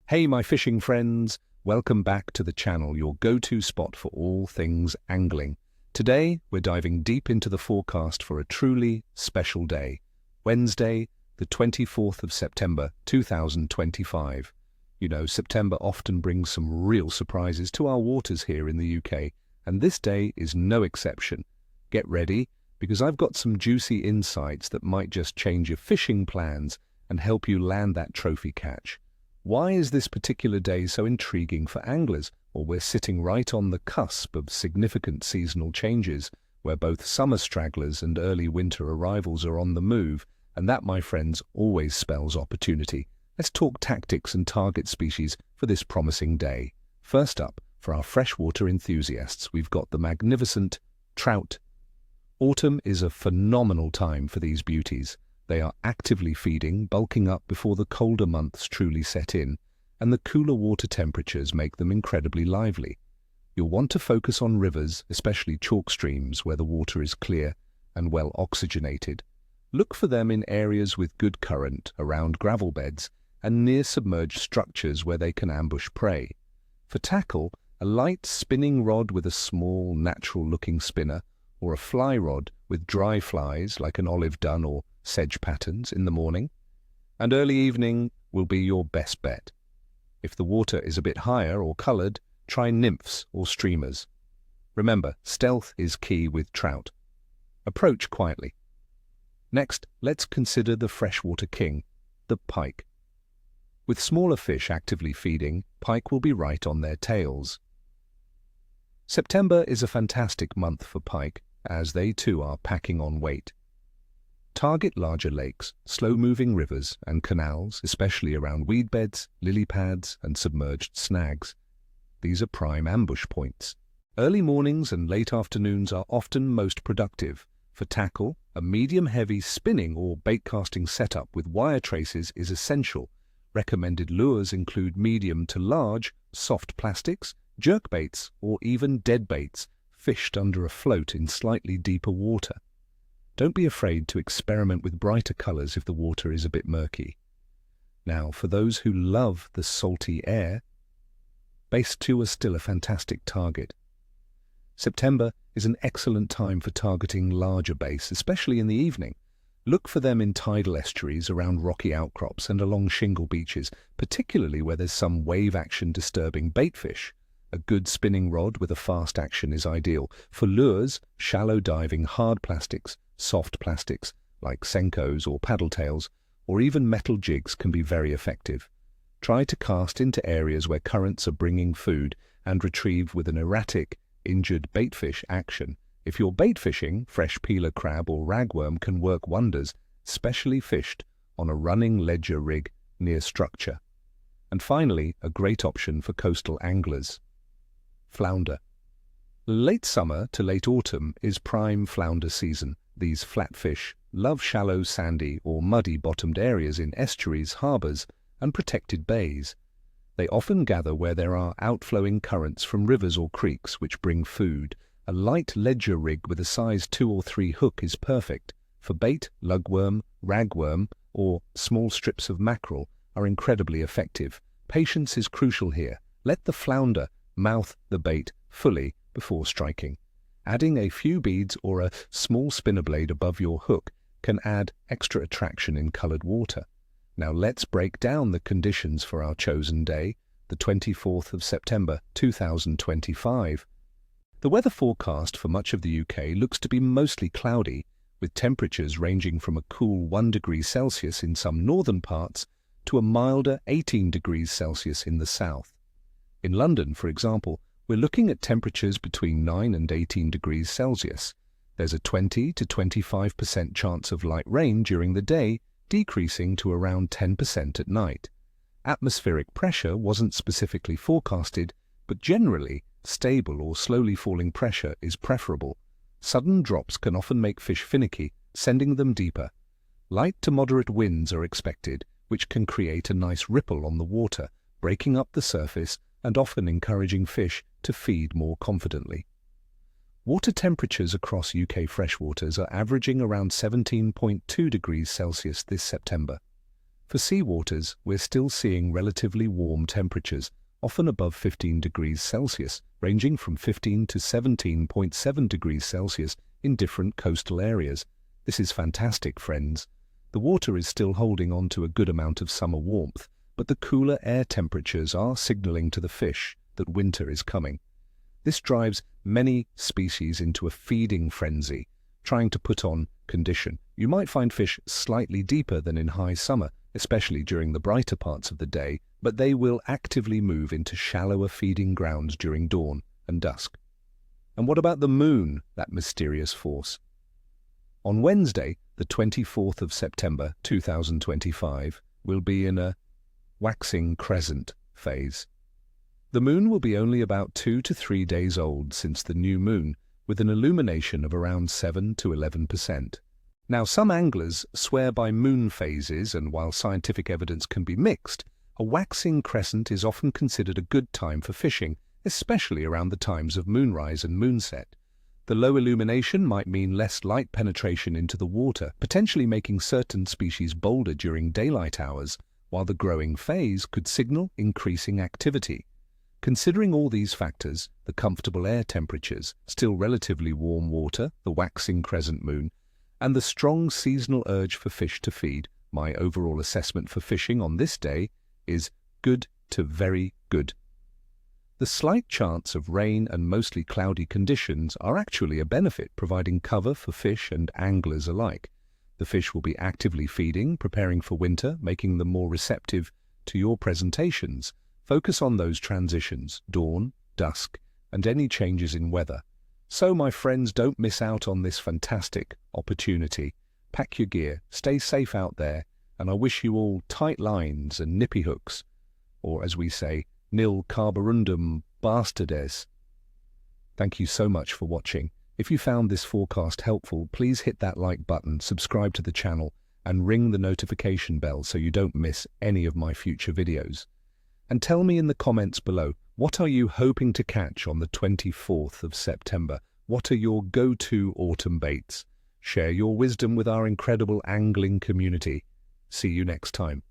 Hey my fishing friends, welcome back to the channel, your go-to spot for all things angling. Today we're diving deep into the forecast for a truly special day, Wednesday, the 24th of September 2025. You know, September often brings some real surprises to our waters here in the UK, and this day is no exception. Get ready, because I've got some juicy insights that might just change your fishing plans and help you land that trophy catch. Why is this particular day so intriguing for anglers? Well, we're sitting right on the cusp of significant seasonal changes, where both summer stragglers and early winter arrivals are on the move, and that, my friends, always spells opportunity. Let's talk tactics and target species for this promising day. First up, for our freshwater enthusiasts, we've got the magnificent trout. Autumn is a phenomenal time for these beauties. They are actively feeding, bulking up before the colder months truly set in, and the cooler water temperatures make them incredibly lively. You'll want to focus on rivers, especially chalk streams where the water is clear and well oxygenated. Look for them in areas with good current, around gravel beds, and near submerged structures where they can ambush prey. For tackle, a light spinning rod with a small, natural-looking spinner, or a fly rod with dry flies like an olive dun or sedge patterns in the morning, and early evening will be your best bet. If the water is a bit higher or coloured, try nymphs or streamers. Remember, stealth is key with trout. Approach quietly. Next, let's consider the freshwater king, the pike. With smaller fish actively feeding, pike will be right on their tails. September is a fantastic month for pike, as they too are packing on weight. Target larger lakes, slow-moving rivers and canals, especially around weed beds, lily pads and submerged snags. These are prime ambush points. Early mornings and late afternoons are often most productive. For tackle, a medium-heavy spinning or bait-casting setup with wire traces is essential. Recommended lures include medium to large, soft plastics, jerkbaits or even dead baits fished under a float in slightly deeper water. Don't be afraid to experiment with brighter colors if the water is a bit murky. Now, for those who love the salty air, bass 2 are still a fantastic target. September is an excellent time for targeting larger bass, especially in the evening. Look for them in tidal estuaries around rocky outcrops and along shingle beaches, particularly where there's some wave action disturbing baitfish. A good spinning rod with a fast action is ideal. For lures, shallow diving hard plastics, soft plastics like Senkos or paddle tails, or even metal jigs can be very effective. Try to cast into areas where currents are bringing food and retrieve with an erratic, injured baitfish action. If you're bait fishing, fresh peeler crab or ragworm can work wonders, especially fished on a running ledger rig near structure. And finally, a great option for coastal anglers. Flounder. Late summer to late autumn is prime flounder season. These flatfish love shallow, sandy or muddy-bottomed areas in estuaries, harbours and protected bays. They often gather where there are outflowing currents from rivers or creeks which bring food. A light ledger rig with a size 2 or 3 hook is perfect. For bait, lugworm, ragworm or small strips of mackerel are incredibly effective. Patience is crucial here. Let the flounder mouth the bait fully before striking. Adding a few beads or a small spinner blade above your hook can add extra attraction in coloured water. Now let's break down the conditions for our chosen day, the 24th of September 2025. The weather forecast for much of the UK looks to be mostly cloudy, with temperatures ranging from a cool 1 degree Celsius in some northern parts to a milder 18 degrees Celsius in the south. In London, for example, we're looking at temperatures between 9 and 18 degrees Celsius. There's a 20 to 25% chance of light rain during the day, decreasing to around 10% at night. Atmospheric pressure wasn't specifically forecasted, but generally, stable or slowly falling pressure is preferable. Sudden drops can often make fish finicky, sending them deeper. Light to moderate winds are expected, which can create a nice ripple on the water, breaking up the surface and often encouraging fish to feed more confidently. Water temperatures across UK freshwaters are averaging around 17.2 degrees Celsius this September. For sea waters, we're still seeing relatively warm temperatures, often above 15 degrees Celsius, ranging from 15 to 17.7 degrees Celsius in different coastal areas. This is fantastic, friends. The water is still holding on to a good amount of summer warmth, but the cooler air temperatures are signaling to the fish that winter is coming. This drives many species into a feeding frenzy, trying to put on condition. You might find fish slightly deeper than in high summer, especially during the brighter parts of the day, but they will actively move into shallower feeding grounds during dawn and dusk. And what about the moon, that mysterious force? On Wednesday, the 24th of September 2025, we'll be in a waxing crescent phase. The moon will be only about 2 to 3 days old since the new moon, with an illumination of around 7 to 11%. Now, some anglers swear by moon phases, and while scientific evidence can be mixed, a waxing crescent is often considered a good time for fishing, especially around the times of moonrise and moonset. The low illumination might mean less light penetration into the water, potentially making certain species bolder during daylight hours, while the growing phase could signal increasing activity. Considering all these factors, the comfortable air temperatures, still relatively warm water, the waxing crescent moon, and the strong seasonal urge for fish to feed, my overall assessment for fishing on this day is good to very good. The slight chance of rain and mostly cloudy conditions are actually a benefit, providing cover for fish and anglers alike. The fish will be actively feeding, preparing for winter, making them more receptive to your presentations. Focus on those transitions, dawn, dusk, and any changes in weather. So, my friends, don't miss out on this fantastic opportunity. Pack your gear, stay safe out there, and I wish you all tight lines and nippy hooks, or as we say, nil carborundum bastardes. Thank you so much for watching. If you found this forecast helpful, please hit that like button, subscribe to the channel, and ring the notification bell so you don't miss any of my future videos. And tell me in the comments below, what are you hoping to catch on the 24th of September? What are your go-to autumn baits? Share your wisdom with our incredible angling community. See you next time.